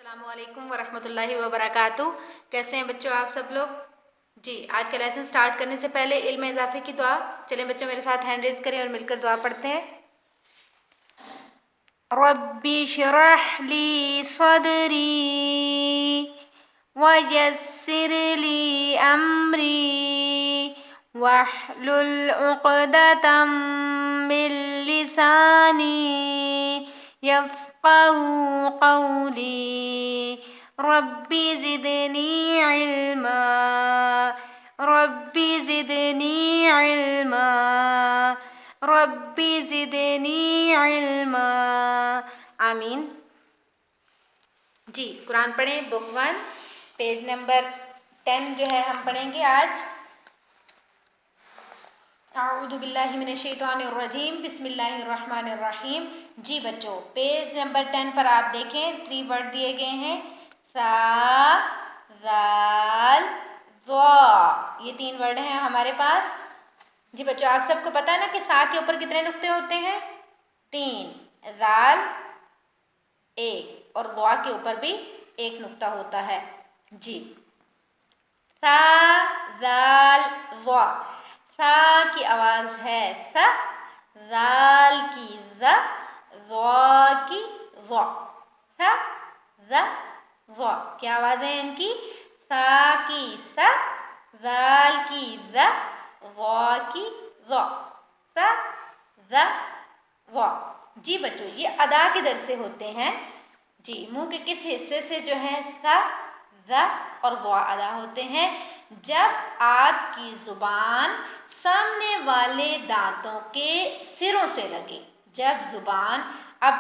अस्सलामु अलैकुम वरहमतुल्लाहि वबरकातुहू। कैसे हैं बच्चों आप सब लोग? जी, आज का लेसन स्टार्ट करने से पहले इल्म इजाफे की दुआ। चलें बच्चों, मेरे साथ हैंड रेज करें और मिलकर दुआ पढ़ते हैं। रब्बी शरह ली सदरी वयस्सिर ली अमरी वहलुल उक़दतम मिन लिसानी यफ़क़हू क़ौली रब्बी ज़िदनी इल्मा रब्बी ज़िदनी इल्मा रब्बी ज़िदनी इल्मा। आमीन। जी, कुरान पढ़ें। बुक 1 पेज नंबर 10 जो है हम पढ़ेंगे आज। अऊज़ु बिल्लाहि मिनश्शैतानिर्रजीम बिस्मिल्लाहिर्रहमानिर्रहीम। जी बच्चों, पेज नंबर 10 पर आप देखें 3 वर्ड दिए गए हैं, सा, ज़ाल, ज़ा। ये 3 वर्ड हैं हमारे पास। जी बच्चों, आप सबको पता है ना कि सा के ऊपर कितने नुक्ते होते हैं? 3, ज़ाल 1 और ज़ा के ऊपर भी 1 नुक्ता होता है। जी, सा, ज़ाल, ज़ा। सा की आवाज़ है स, ज़ाल की ज़, ज़ा की ज़ा। स, ज़, ज़ा। क्या आवाज़ है इनकी? सा की स, ज़ाल की ज़, ज़ा की ज़ा। स, ज़, ज़ा। जी बच्चों, ये अदा किधर से होते हैं? जी, मुंह के किस हिस्से से जो है स, ज़ और ज़ा अदा होते हैं? जब आपकी ज़ुबान सामने वाले दांतों के सिरों से लगे। जब ज़ुबान अब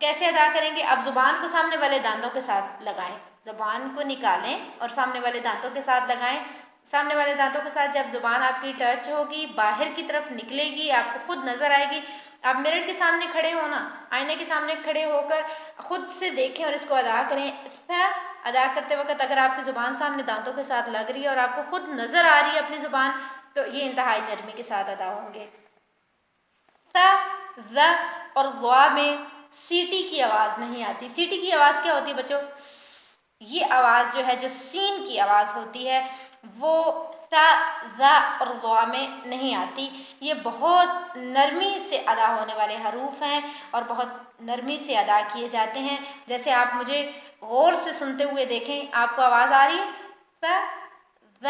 कैसे अदा करेंगे? अब ज़ुबान को सामने वाले दांतों के साथ लगाएं, ज़ुबान को निकालें और सामने वाले दांतों के साथ लगाएं। सामने वाले दांतों के साथ जब ज़ुबान आपकी टच होगी, बाहर की तरफ निकलेगी, आपको खुद नज़र आएगी। आप मिरर के सामने खड़े हो ना, आईने के सामने खड़े होकर खुद से देखें और इसको अदा करें। अदा करते वक्त अगर आपकी ज़ुबान सामने दांतों के साथ लग रही है और आपको खुद नज़र आ रही है अपनी ज़ुबान, तो ये इंतहाई नरमी के साथ अदा होंगे। स, ज़ और ज़ा में सीटी की आवाज़ नहीं आती। सीटी की आवाज़ क्या होती है बच्चों? ये आवाज़ जो है, जो सीन की आवाज़ होती है, वो स, ज़ और ज़ा में नहीं आती। ये बहुत नरमी से अदा होने वाले हरूफ हैं और बहुत नरमी से अदा किए जाते हैं। जैसे आप मुझे गौर से सुनते हुए देखें, आपको आवाज़ आ रही है? स, ज़,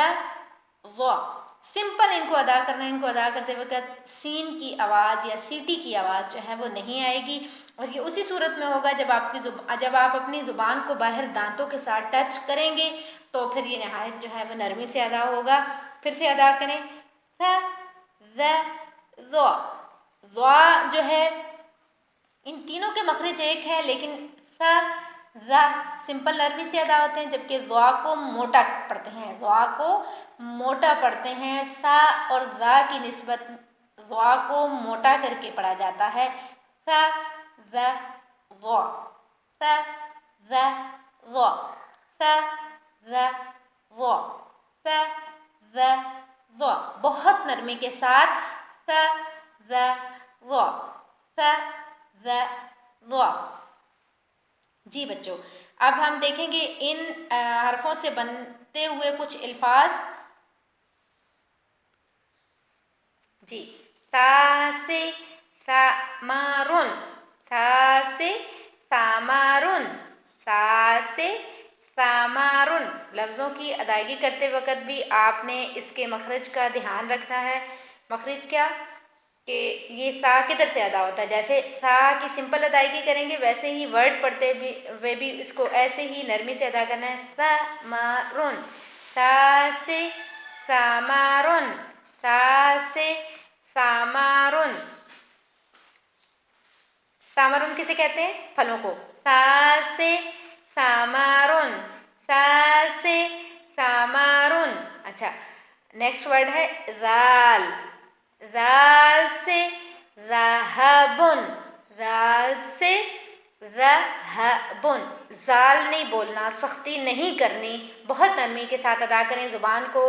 ज़ा। सिंपल इनको अदा करना है। इनको अदा करते वक्त सीन की आवाज़ या सीटी की आवाज़ जो है वो नहीं आएगी। और ये उसी सूरत में होगा जब आप अपनी ज़ुबान को बाहर दांतों के साथ टच करेंगे, तो फिर ये नहायत जो है वो नरमी से अदा होगा। फिर से अदा करें, स, ज़, ज़ा। ज़ा जो है, इन तीनों के मखरज एक है, लेकिन स, ज़ सिंपल नरमी से अदा होते हैं, जबकि ज़ा को मोटा पढ़ते हैं। ज़ा को मोटा पढ़ते हैं। स और ज़ की निस्बत ज़ा को मोटा करके पढ़ा जाता है। स, ज़, ज़ा। स, ज़, ज़ा। स, ज़, ज़ा। स, ज़, ज़ा। बहुत नरमी के साथ स, ज़, ज़ा। स, ज़, ज़ा। जी बच्चों, अब हम देखेंगे इन हरफों से बनते हुए कुछ अल्फाज। जी, सा से सामारुन, सा से सामारुन, सा से सामारुन। लफ्ज़ों की अदायगी करते वक्त भी आपने इसके मखरज का ध्यान रखना है। मखरज क्या कि ये सा किधर से अदा होता है। जैसे सा की सिंपल अदायगी करेंगे, वैसे ही वर्ड पढ़ते भी वे भी इसको ऐसे ही नरमी से अदा करना है। सामारुन, सा से सामारुन, सा से सामारुन। सामारुन किसे कहते हैं? फलों को। सा से सामारुन, सा से सामारुन। अच्छा, नेक्स्ट वर्ड है ज़ाल। ज़ाल से ज़हबुन, ज़ाल से ज़हबुन। ज़ाल नहीं बोलना, सख्ती नहीं करनी, बहुत नरमी के साथ अदा करें। ज़ुबान को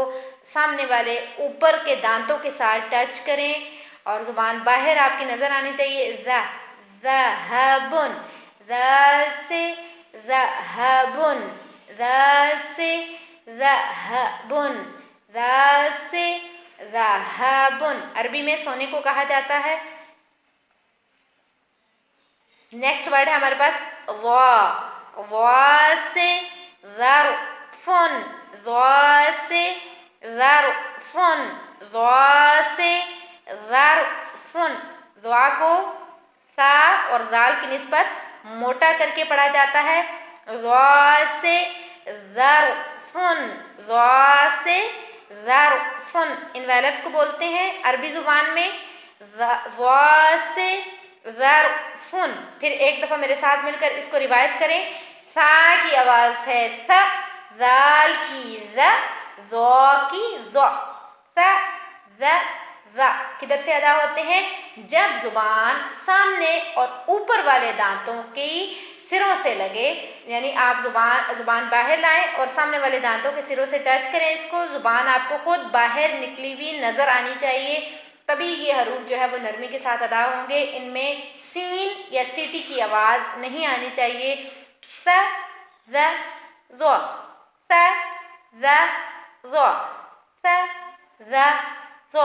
सामने वाले ऊपर के दांतों के साथ टच करें और ज़ुबान बाहर आपकी नज़र आनी चाहिए। ज़हबुन, ज़ाल से ذهبٌ، ذال سے ذهبٌ، ذال سے ذهبٌ، عربی میں سونے کو کہا جاتا ہے۔ نیکسٹ ورڈ ہے ہمارے پاس ضا، ضا سے ظرفٌ، ضا سے ظرفٌ، ضا سے ظرفٌ، ضا کو سا اور ذال کی نسبت موٹا کر کے پڑھا جاتا ہے۔ ضا سے ظرفٌ، ضا سے ظرفٌ، انویلپ کو بولتے ہیں عربی زبان میں ضا سے ظرفٌ۔ پھر ایک دفعہ میرے ساتھ مل کر اس کو ریوائز کریں۔ ثا کی آواز ہے ث، ذال کی ذ، ضا کی ضا، ث ذ ذ کدھر سے ادا ہوتے ہیں؟ جب زبان سامنے اور اوپر والے دانتوں کی سروں سے لگے، یعنی آپ زبان باہر لائیں اور سامنے والے دانتوں کے سروں سے ٹچ کریں اس کو، زبان آپ کو خود باہر نکلی ہوئی نظر آنی چاہیے، تبھی یہ حروف جو ہے وہ نرمی کے ساتھ ادا ہوں گے۔ ان میں سین یا سیٹی کی آواز نہیں آنی چاہیے۔ ث ذ ض، ث ذ ض، ث ذ ض،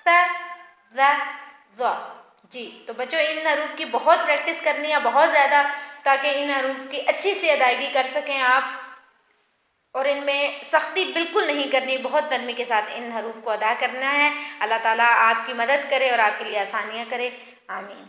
ث ذ ض۔ جی تو بچوں ان حروف کی بہت پریکٹس کرنی ہے، بہت زیادہ، تاکہ ان حروف کی اچھی سی ادائیگی کر سکیں آپ، اور ان میں سختی بالکل نہیں کرنی، بہت نرمی کے ساتھ ان حروف کو ادا کرنا ہے۔ اللہ تعالیٰ آپ کی مدد کرے اور آپ کے لیے آسانیاں کرے، آمین۔